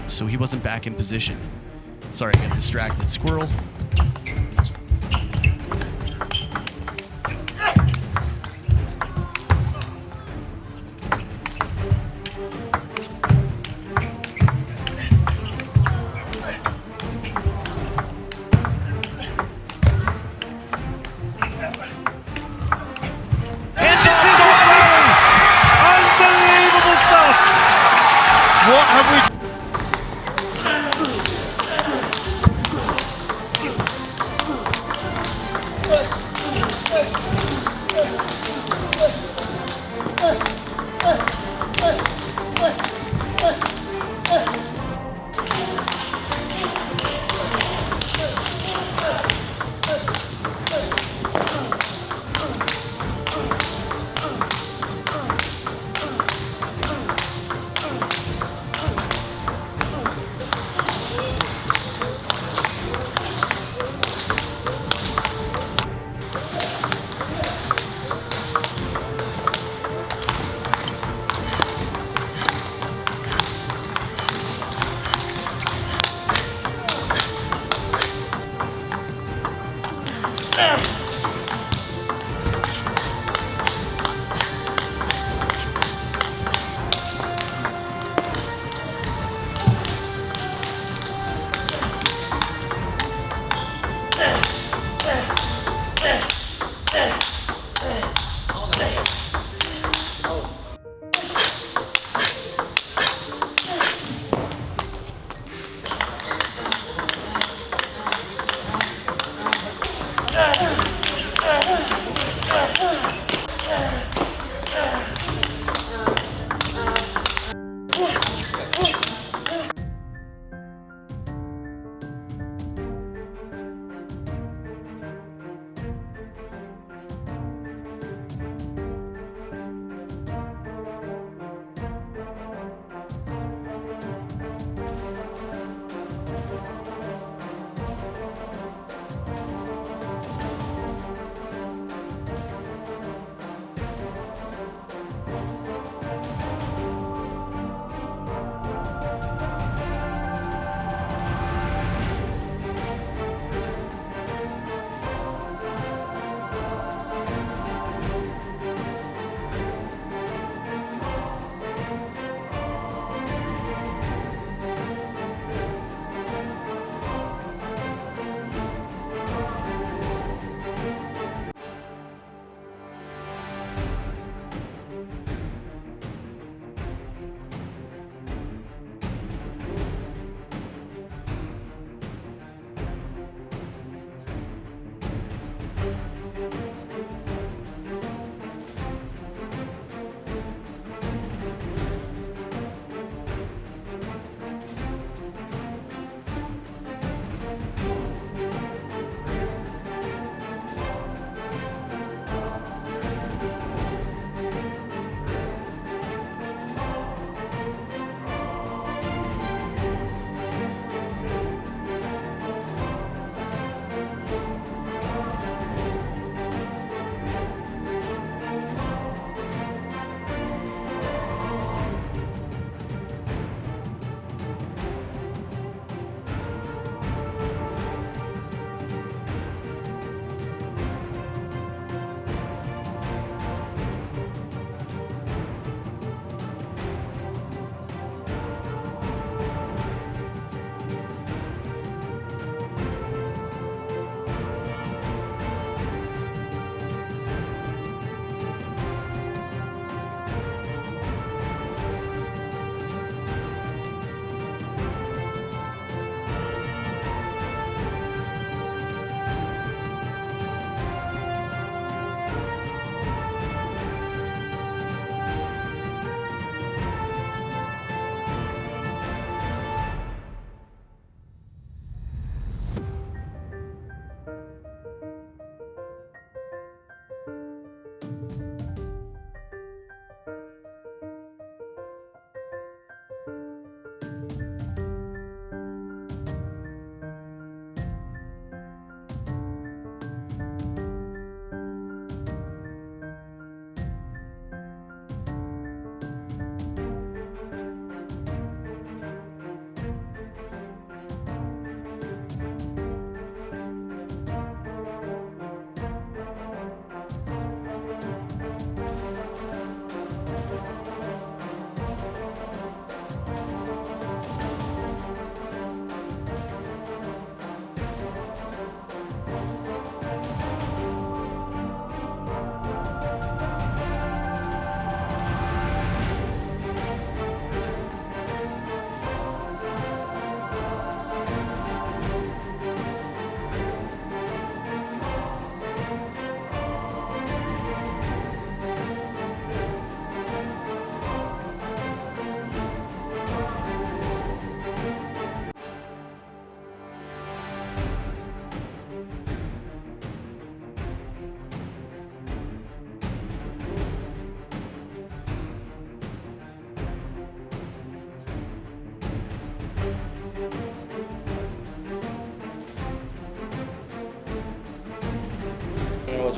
so he wasn't back in position. Sorry, I got distracted. Squirrel. Unbelievable stuff! What have we...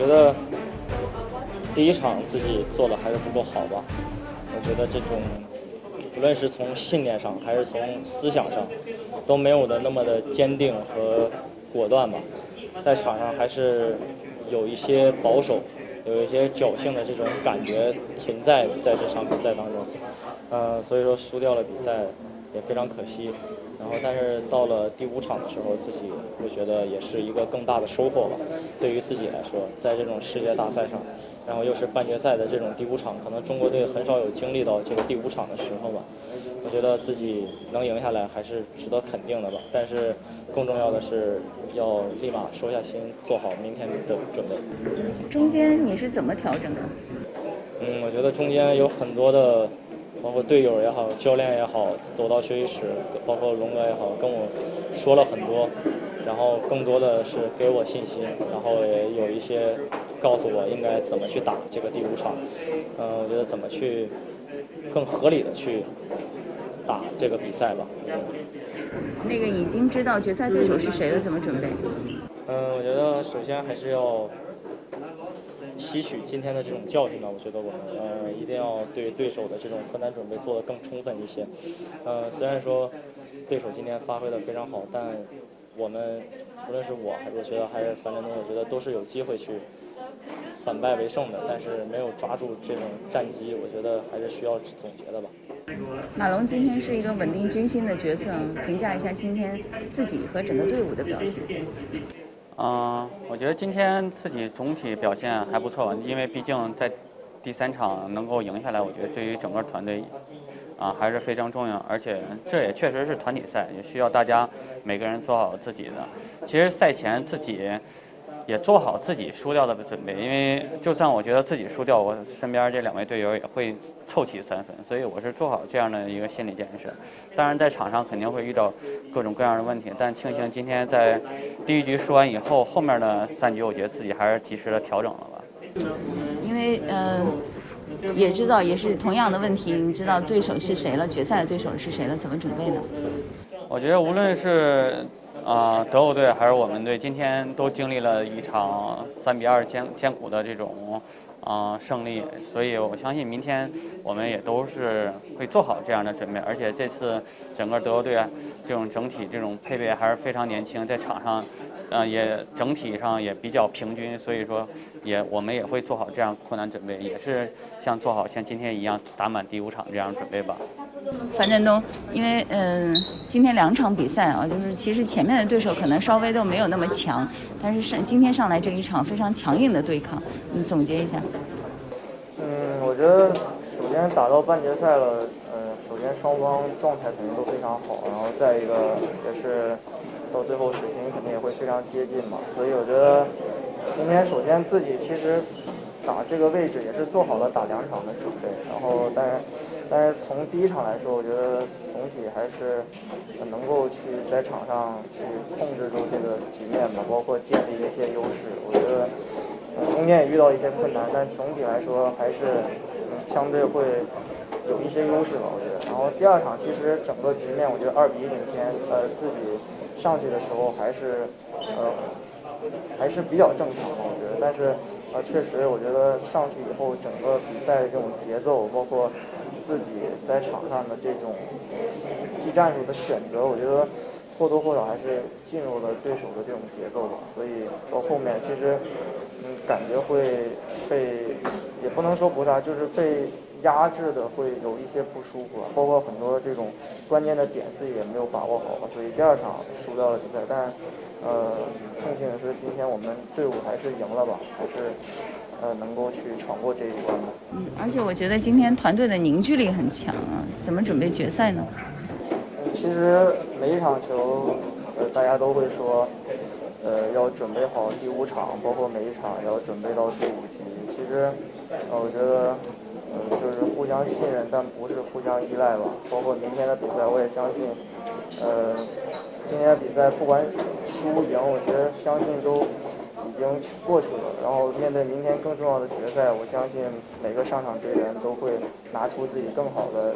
觉得第一场自己做的还是不够好吧。我觉得这种无论是从信念上还是从思想上，都没有的那么的坚定和果断吧。在场上还是有一些保守，有一些侥幸的这种感觉存在在这场比赛当中。所以说输掉了比赛也非常可惜。然后，但是到了第5场的时候，自己会觉得也是一个更大的收获吧。对于自己来说，在这种世界大赛上，然后又是半决赛的这种第5场，可能中国队很少有经历到这个第5场的时候吧。我觉得自己能赢下来还是值得肯定的吧。但是更重要的是要立马收下心，做好明天的准备。中间你是怎么调整的？我觉得中间有很多的。包括队友也好，教练也好，走到休息室，包括龙哥也好，跟我说了很多，然后更多的是给我信心，然后也有一些告诉我应该怎么去打这个第5场。我觉得怎么去更合理的去打这个比赛吧。那个已经知道决赛对手是谁了，怎么准备？我觉得首先还是要吸取今天的这种教训吧。我觉得我们一定要对对手的这种困难准备做得更充分一些。虽然说对手今天发挥得非常好，但我们无论是我觉得还是樊振东，我觉得都是有机会去反败为胜的，但是没有抓住这种战机，我觉得还是需要总结的吧。马龙今天是一个稳定军心的角色，评价一下今天自己和整个队伍的表现。我觉得今天自己总体表现还不错，因为毕竟在第3场能够赢下来，我觉得对于整个团队还是非常重要，而且这也确实是团体赛，也需要大家每个人做好自己的。其实赛前自己也做好自己输掉的准备，因为就算我觉得自己输掉，我身边这2位队友也会凑齐3分，所以我是做好这样的一个心理建设。当然在场上肯定会遇到各种各样的问题，但庆幸今天在第1局输完以后，后面的3局我觉得自己还是及时的调整了吧。因为也知道也是同样的问题，你知道对手是谁了，决赛的对手是谁了，怎么准备呢？我觉得无论是德国队还是我们队，今天都经历了一场3-2艰苦的这种胜利，所以我相信明天我们也都是会做好这样的准备。而且这次整个德国队这种整体这种配备还是非常年轻，在场上也整体上也比较平均，所以说我们也会做好这样困难准备，也是做好像今天一样打满第5场这样准备吧。樊振东，因为今天2场比赛啊，就是其实前面的对手可能稍微都没有那么强，但是今天上来这一场非常强硬的对抗，你总结一下。我觉得首先打到半决赛了，首先双方状态肯定都非常好，然后再一个也是到最后水平肯定也会非常接近嘛，所以我觉得今天首先自己其实打这个位置也是做好了打2场的准备，然后但是从第1场来说，我觉得总体还是能够去在场上去控制住这个局面吧，包括建立一些优势。我觉得中间也遇到一些困难，但总体来说还是相对会有一些优势吧，我觉得。然后第2场其实整个局面我觉得2-1领先，自己上去的时候还是比较正常的，我觉得。但是确实我觉得上去以后整个比赛的这种节奏，包括自己在场上的这种技战术的选择，我觉得或多或少还是进入了对手的这种节奏吧。所以到后面其实感觉会被，也不能说不是就是被压制的会有一些不舒服，包括很多这种关键的点自己也没有把握好，所以第2场输掉了比赛。但庆幸的是今天我们队伍还是赢了吧，还是能够去闯过这一关的。而且我觉得今天团队的凝聚力很强啊，怎么准备决赛呢？其实每一场球大家都会说要准备好第5场，包括每一场也要准备到第5局。其实我觉得就是互相信任，但不是互相依赖吧。包括明天的比赛，我也相信今天的比赛不管输赢，我觉得相信都已经过去了。然后面对明天更重要的决赛，我相信每个上场队员都会拿出自己更好的